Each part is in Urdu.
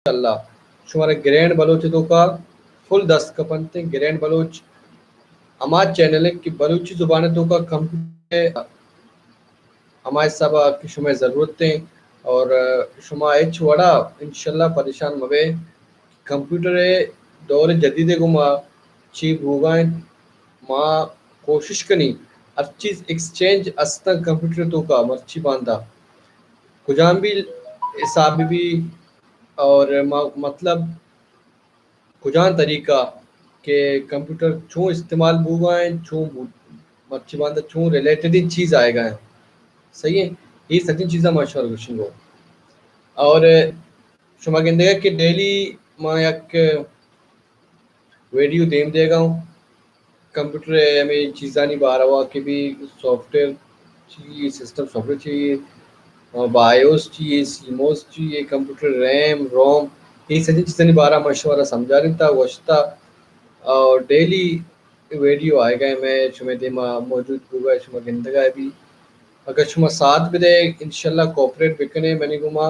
اللہ شمار گرینڈ بلوچ تو کا فل دست کپنتے گرینڈ بلوچ اما چینل ہے کہ بلوچی زبان تو کا کمپیوٹر ہمارے سب کی شمع ضرورتیں اور شما ایچ وڑا انشاءاللہ پریشان موے کمپیوٹر دور جدید کو ماں چی بھوگائیں ماں کوشش کنی ہر چیز ایکسچینج استا کمپیوٹر تو کا مرچی باندھا کجام بھی حساب بھی اور مطلب کجان طریقہ کہ کمپیوٹر چھوں استعمال بوگائیں چھوں مرچی باندھا چھوں ریلیٹڈ ہی چیز آئے گا صحیح ہے یہ سچن چیزاں ماشاءاللہ گوشن گو اور شما گندے کہ ڈیلی ما یک ویڈیو دیم دے گا ہوں کمپیوٹر ہمیں چیزاں نہیں بارا ہوا کہ بھی سافٹ ویئر چاہیے سسٹم سافٹ ویئر چاہیے بایوس چاہیے سیموس چاہیے کمپیوٹر ریم روم یہ ساری چیزیں بارہ مشورہ سمجھا رہی تھا وشتا اور ڈیلی ویڈیو آئے گئے میں شمع دیما موجود ہوگا شمع گندگا بھی اگر شما ساتھ بھی دے انشاءاللہ کوپریٹ بکنے میں نے گما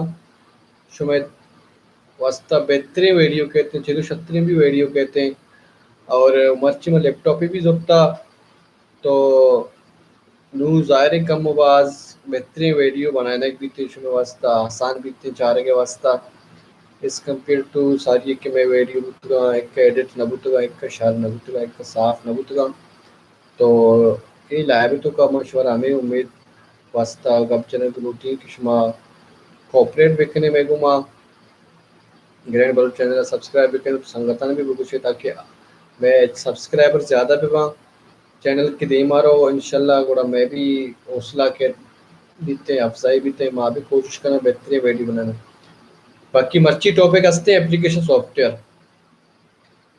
شما واسطہ بہترین ویڈیو کہتے ہیں چلو شترین بھی ویڈیو کہتے ہیں اور مرچی میں لیپ ٹاپ بھی زبتا تو نو ظاہر کم باز بہترین ویڈیو بنانے بھی تھے شمع واسطہ آسان بھی تھے چارے کے واسطہ اس کمپیئر ٹو ساری کہ میں ویڈیو بتگا ایک ایڈٹ نہ بتگا ایک کا شار نہ بتگا ایک کا صاف نہ بتگا تو یہ لائبریری کا مشورہ ہمیں امید واسطہ گپ چینل کی روٹین کی شما کوپریٹ بکنے میں گما گرینڈ بل چینل سبسکرائب بکنے سنگتان بھی بکشے تاکہ میں سبسکرائبر زیادہ بھی وہاں چینل کی دے مارو انشاءاللہ گوڑا میں بھی حوصلہ کے دیتے افزائی بھی تے ماں بھی کوشش کرنا بہترین ویڈیو بنانا باقی مرچی ٹاپک ہستے ہیں application soft where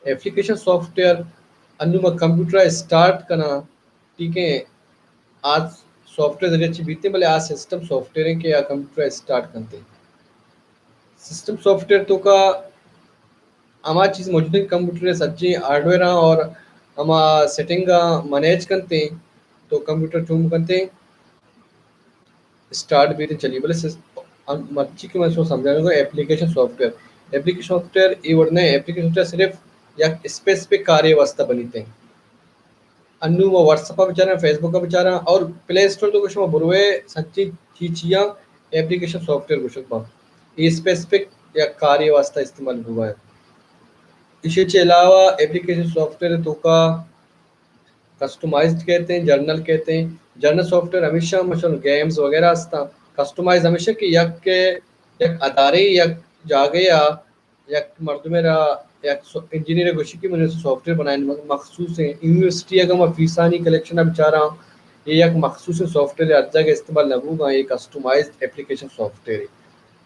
application soft where انو میں کمپیوٹر اسٹارٹ کرنا ٹھیک ہے آج سافٹ ویئر ذریعے بیتے بلے آج سسٹم سافٹ ویئر کے یا کمپیوٹر اسٹارٹ کرتے سسٹم سافٹ ویئر تو کا ہماری چیز موجود ہے کمپیوٹر سچی ہارڈ ویئر اور ہم سیٹنگ مینیج کرتے ہیں تو کمپیوٹر چوم کرتے ہیں اسٹارٹ بھی چلیے بولے مرچی کی میں سمجھاؤں گا application software application software یہ ورڈ ایپلیکیشن سافٹ ویئر صرف یا اسپیسیفک کاریہ واسطہ بنیتے ہیں انو وہ واٹس ایپ کا بچارا فیس بک کا بچارا اور پلے اسٹور تو کچھ بروے سچی چیچیاں ایپلیکیشن سافٹ ویئر کچھ یہ اسپیسیفک یا کاریہ واسطہ استعمال ہوا ہے اس کے علاوہ ایپلیکیشن سافٹ ویئر تو کا کسٹمائزڈ کہتے ہیں جرنل کہتے ہیں جرنل سافٹ ویئر ہمیشہ مثلا گیمز وغیرہ ہستا کسٹمائز ہمیشہ کہ یک ادارے یک جاگے یا مرد میرا انجینئر گوشی کی میں نے سافٹ ویئر بنائے مخصوص ہیں یونیورسٹی اگر میں فیسانی کلیکشن اب چاہ رہا ہوں یہ ایک مخصوص سافٹ ویئر اجزا کا استعمال نہ ہوگا یہ کسٹمائزڈ ایپلیکیشن سافٹ ویئر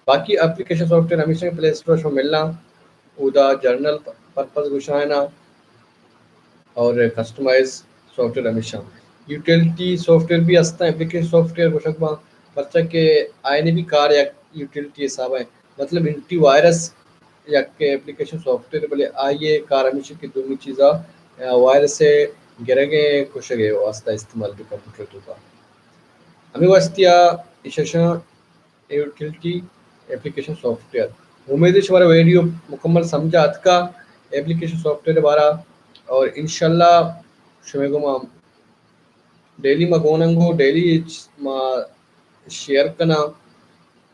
باقی ایپلیکیشن سافٹ ویئر ہمیشہ پلے اسٹور سے ملنا ادا جرنل پرپز گشائنا اور کسٹمائز سافٹ ویئر ہمیشہ یوٹیلٹی سافٹ ویئر بھی ہستا ہے ایپلیکیشن سافٹ ویئر گوشکبا بچہ کے آئے بھی کار یا یوٹیلٹی حساب ہے مطلب اینٹی وائرس یا کہ ایپلیکیشن سافٹ ویئر بولے آئیے کار ہمیشہ کی دومی چیزاں وائرس سے گرے گئے کچھ گئے واسطہ استعمال بھی کمپیوٹر تو کا ہمیں واسطہ اششاں یوٹیلٹی ایپلیکیشن سافٹ ویئر امید ہے ہمارا ویڈیو مکمل سمجھا ات کا ایپلیکیشن سافٹ ویئر بارہ اور انشاءاللہ شمع کو ڈیلی مگوننگو ڈیلی شیئر کرنا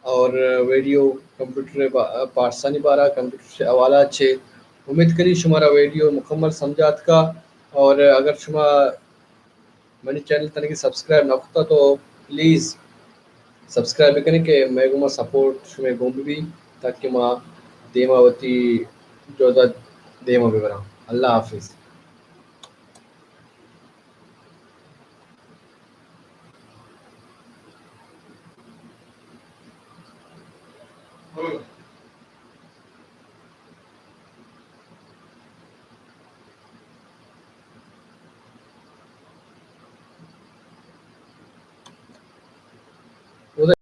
اور ویڈیو کمپیوٹر پارسانی بارہ کمپیوٹر سے حوالہ اچھے امید کری شمارا ویڈیو مکمل سمجھات کا اور اگر شما میں نے چینل تنگی سبسکرائب نہ ہوتا تو پلیز سبسکرائب کریں کہ میں گما سپورٹ میں گم بھی تاکہ ماں دیماوتی جو دیما بھی برا اللہ حافظ